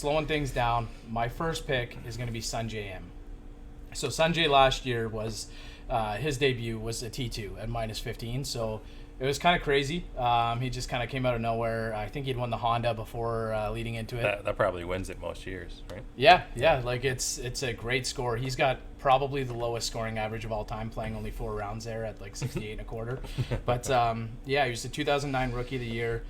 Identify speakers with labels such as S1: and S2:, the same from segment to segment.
S1: slowing things down, my first pick is going to be Sanjay M. So Sanjay last year was his debut was a T2 at -15, so it was kind of crazy. He just kind of came out of nowhere. I think he'd won the Honda before leading into it.
S2: That probably wins it most years, right?
S1: Yeah. Like it's a great score. He's got probably the lowest scoring average of all time, playing only 4 rounds there at like 68 and a quarter. But he was the 2009 Rookie of the Year.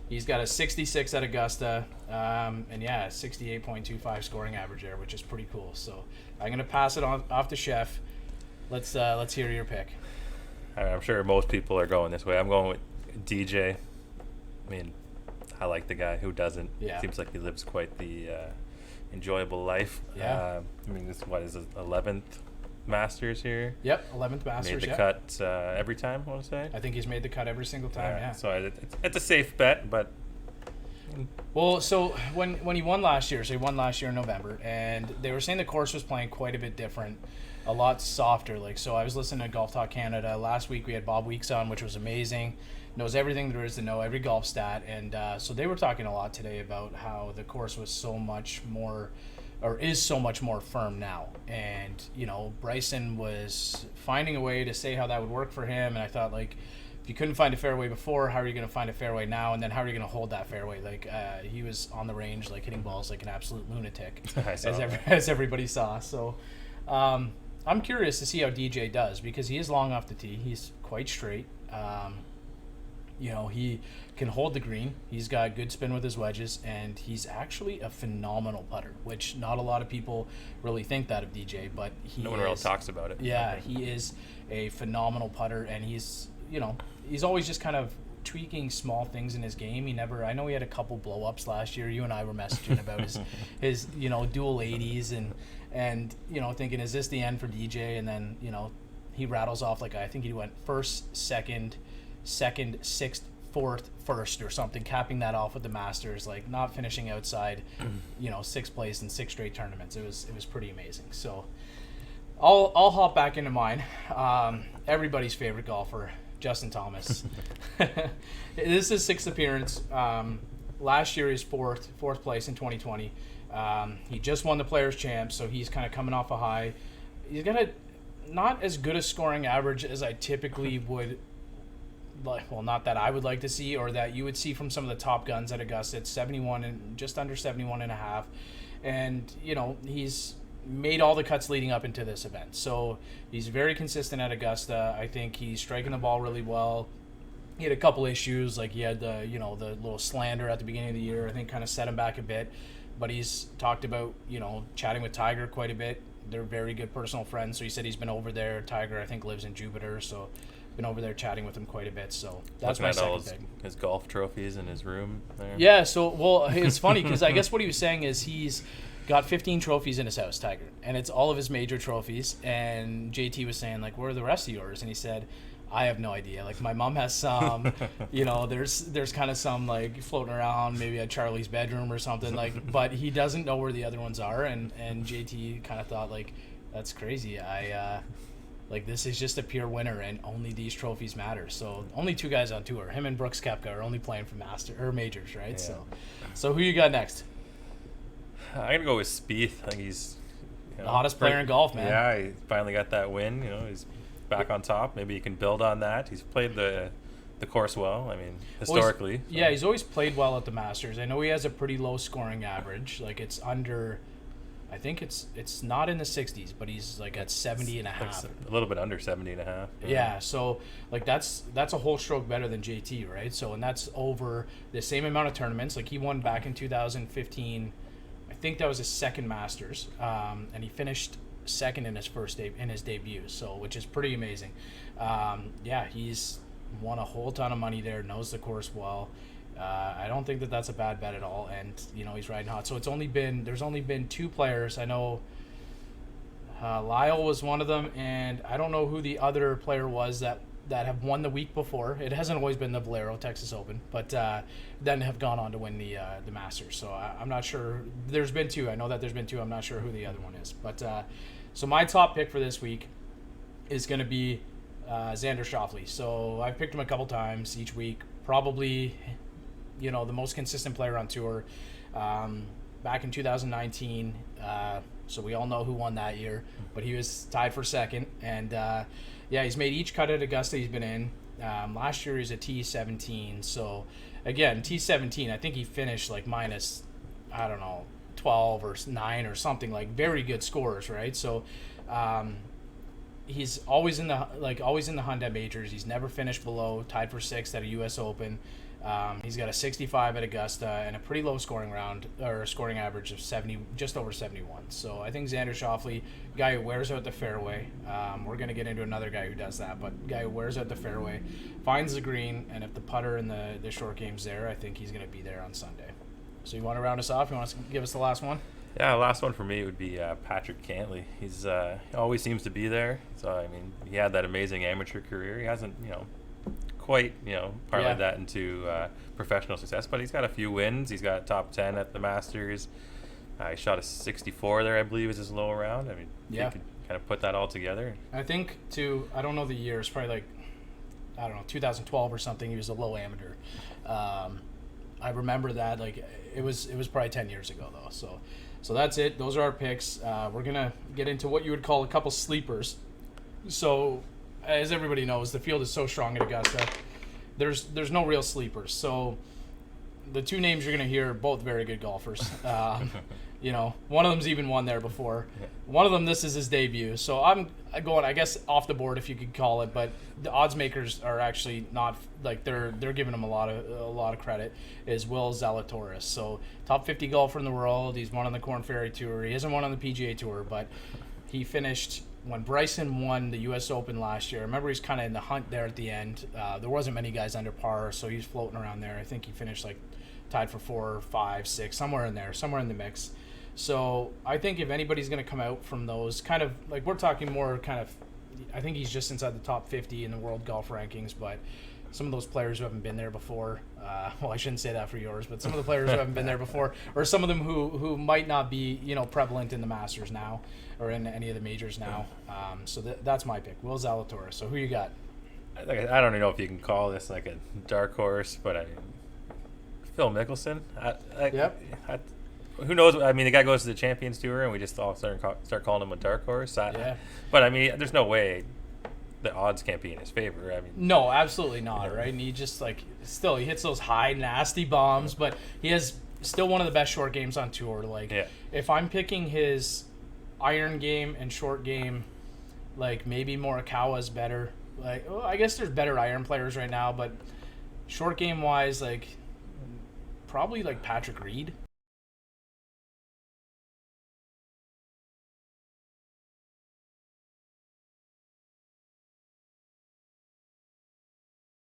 S1: He's got a 66 at Augusta, and a 68.25 scoring average there, which is pretty cool. So I'm gonna pass it off to Chef. Let's hear your pick.
S2: I'm sure most people are going this way. I'm going with DJ. I mean, I like the guy. Who doesn't?
S1: Yeah.
S2: Seems like he lives quite the enjoyable life.
S1: Yeah.
S2: I mean, this is his 11th Masters here.
S1: Yep, 11th Masters.
S2: Made the cut every time, I want to say.
S1: I think he's made the cut every single time. Yeah.
S2: So it's a safe bet, but.
S1: Well, so when he won last year, in November, and they were saying the course was playing quite a bit different, a lot softer. Like, so I was listening to Golf Talk Canada last week. We had Bob Weeks on, which was amazing. Knows everything there is to know, every golf stat, and so they were talking a lot today about how the course was so much more firm now. And Bryson was finding a way to say how that would work for him, and I thought, like, if you couldn't find a fairway before, how are you going to find a fairway now? And then how are you going to hold that fairway? Like, he was on the range, like, hitting balls like an absolute lunatic, as everybody saw. So I'm curious to see how DJ does, because he is long off the tee. He's quite straight. He can hold the green. He's got good spin with his wedges, and he's actually a phenomenal putter, which not a lot of people really think that of DJ, but
S2: no one really talks about it.
S1: Yeah, he is a phenomenal putter, and he's always just kind of tweaking small things in his game. I know he had a couple blow-ups last year. You and I were messaging about his dual 80s and thinking, is this the end for DJ? And then, he rattles off, like, I think he went first, second, sixth, fourth, first or something, capping that off with the Masters, like not finishing outside, 6th place in 6 straight tournaments. It was pretty amazing. So I'll hop back into mine. Everybody's favorite golfer, Justin Thomas. This is his 6th appearance. Last year he's fourth place in 2020. He just won the Players' Champ, so he's kind of coming off a high. He's got not as good a scoring average as I typically would. Well, not that I would like to see, or that you would see from some of the top guns at Augusta. It's 71 and just under 71 and a half. And, he's made all the cuts leading up into this event. So he's very consistent at Augusta. I think he's striking the ball really well. He had a couple issues, like he had the little slander at the beginning of the year, I think kind of set him back a bit. But he's talked about, chatting with Tiger quite a bit. They're very good personal friends. So he said he's been over there. Tiger, I think, lives in Jupiter. So been over there chatting with him quite a bit. So that's my second pick.
S2: His golf trophies in his room there.
S1: Yeah, so, well, it's funny because I guess what he was saying is he's got 15 trophies in his house, Tiger, and it's all of his major trophies. And JT was saying, like, where are the rest of yours? And he said, I have no idea. Like, my mom has some, there's kind of some, like, floating around maybe at Charlie's bedroom or something, like, but he doesn't know where the other ones are. And JT kind of thought, like, that's crazy. This is just a pure winner, and only these trophies matter. So only 2 guys on tour. Him and Brooks Koepka are only playing for majors, right? Yeah. So who you got next?
S2: I'm gonna go with Spieth. I think he's
S1: the hottest player in golf, man.
S2: Yeah, he finally got that win. He's back on top. Maybe he can build on that. He's played the course well. I mean, historically.
S1: Yeah, he's always played well at the Masters. I know he has a pretty low scoring average. Like, it's under. I think it's not in the 60s, but he's like at 70 and a half.
S2: A little bit under 70 and a half.
S1: Yeah, so like that's a whole stroke better than JT, right? So, and that's over the same amount of tournaments. Like, he won back in 2015. I think that was his second Masters, and he finished second in his debut. So, which is pretty amazing. He's won a whole ton of money there. Knows the course well. I don't think that that's a bad bet at all, and he's riding hot. So there's only been 2 players. I know Lyle was one of them, and I don't know who the other player was that have won the week before. It hasn't always been the Valero Texas Open, but then have gone on to win the Masters. So I'm not sure. There's been 2. I know that there's been 2. I'm not sure who the other one is. But so my top pick for this week is going to be Xander Shopley. So I've picked him a couple times each week. Probably the most consistent player on tour. back in 2019. So we all know who won that year, but he was tied for second. And he's made each cut at Augusta he's been in. Last year he was a T17. So again, T17, I think he finished like minus, I don't know, 12 or 9 or something, like very good scores, right? So he's always in the hunt at majors. He's never finished below, tied for 6th at a US Open. He's got a 65 at Augusta and a pretty low scoring average of 70, just over 71. So I think Xander Shopley, guy who wears out the fairway. We're going to get into another guy who does that, but guy who wears out the fairway, finds the green, and if the putter and the short game's there, I think he's going to be there on Sunday. So you want to round us off? You want to give us the last one?
S2: Yeah, last one for me would be Patrick Cantley. He's always seems to be there. So I mean, he had that amazing amateur career. He hasn't, quite, parlayed that into professional success, but he's got a few wins. He's got top 10 at the Masters. He shot a 64 there, I believe, is his low round. I mean, you could kind of put that all together. I
S1: think I don't know the years, probably like, I don't know, 2012 or something. He was a low amateur. I remember that, like, it was probably 10 years ago though. So that's it. Those are our picks. We're gonna get into what you would call a couple sleepers. So, as everybody knows, the field is so strong at Augusta. There's no real sleepers. So the two names you're going to hear are both very good golfers. One of them's even won there before. One of them, this is his debut. So I'm going, I guess, off the board, if you could call it. But the odds makers are actually not, like, they're giving him a lot of credit. Is Will Zalatoris. So top 50 golfer in the world. He's won on the Korn Ferry Tour. He hasn't won on the PGA Tour, but he finished when Bryson won the U.S. Open last year. I remember he's kind of in the hunt there at the end. There wasn't many guys under par, so he's floating around there. I think he finished like tied for 4, 5, 6, somewhere in there, somewhere in the mix. So I think if anybody's going to come out from those, kind of like, we're talking more kind of, I think he's just inside the top 50 in the world golf rankings, but some of those players who haven't been there before, well, I shouldn't say that for yours, but some of the players who haven't been there before, or some of them who might not be, prevalent in the Masters now or in any of the majors now. So that's my pick, Will Zalatoris. So who you got?
S2: I don't even know if you can call this like a dark horse, but I mean, Phil Mickelson. Who knows? I mean, the guy goes to the Champions Tour, and we just all start calling him a dark horse. But I mean, there's no way the odds can't be in his favor. I mean,
S1: no, absolutely not, right? And he just, like, still, he hits those high, nasty bombs, but he has still one of the best short games on tour. Like, if I'm picking his iron game and short game, like, maybe Morikawa's better. Like, well, I guess there's better iron players right now, but short game wise, like, probably like Patrick Reed.